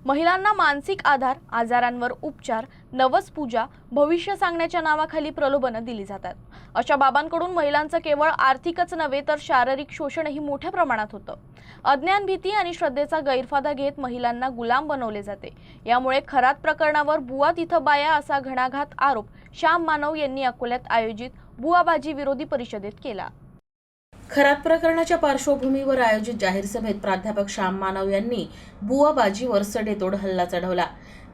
महिलांना मानसिक आधार, आजारांवर उपचार, नवस पूजा, भविष्य सांगण्याच्या नावाखाली प्रलोभनं दिली जातात। अशा बाबांकडून महिलांचं केवळ आर्थिकच नव्हे तर शारीरिक शोषणही मोठ्या प्रमाणात होतं। अज्ञान, भीती आणि श्रद्धेचा गैरफायदा घेत महिलांना गुलाम बनवले जाते। यामुळे खरात प्रकरणावर बुवा तिथं बाया असा घणाघात आरोप श्याम मानव यांनी अकोल्यात आयोजित बुवाबाजी विरोधी परिषदेत केला। खरात प्रकरणाच्या पार्श्वभूमीवर आयोजित जाहीर सभेत प्राध्यापक श्याम मानव यांनी बुवाबाजीवर सडेतोड हल्ला चढवला।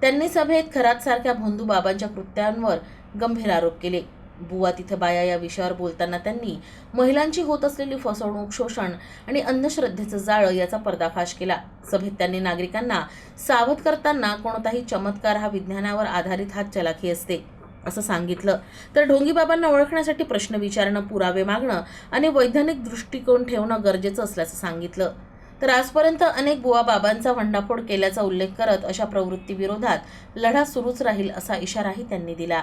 त्यांनी सभेत खरात सारख्या भोंदू बाबांच्या कृत्यांवर गंभीर आरोप केले। बुवा तिथं बाया या विषयावर बोलताना त्यांनी महिलांची होत असलेली फसवणूक, शोषण आणि अंधश्रद्धेचं जाळं याचा पर्दाफाश केला। सभेत त्यांनी नागरिकांना सावध करताना कोणताही चमत्कार हा विज्ञानावर आधारित हातचलाखी असते असं सांगितलं। तर ढोंगी बाबांना ओळखण्यासाठी प्रश्न विचारणं, पुरावे मागणं आणि वैज्ञानिक दृष्टिकोन ठेवणं गरजेचं असल्याचं सांगितलं। तर आजपर्यंत अनेक बुवा बाबांचा भंडाफोड केल्याचा उल्लेख करत अशा प्रवृत्तीविरोधात लढा सुरूच राहील असा इशाराही त्यांनी दिला।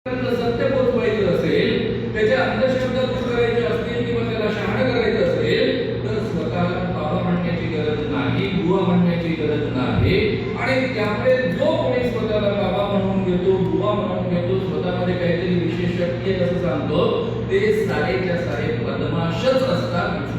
सत्य पोचवायचं असेल, त्याचे अंधश्रद्धा दूर करायचे असतील किंवा त्याला शहाणं करायचं असेल तर स्वतःला बाबा म्हणण्याची गरज नाही, बुवा म्हणण्याची गरज नाही। आणि त्यामुळे जो कोणी स्वतःला बाबा म्हणून घेतो, बुवा म्हणून घेतो, स्वतःमध्ये काहीतरी विशेषत्व असं सांगतो, ते सारेच्या सारे बदमाशच असतात।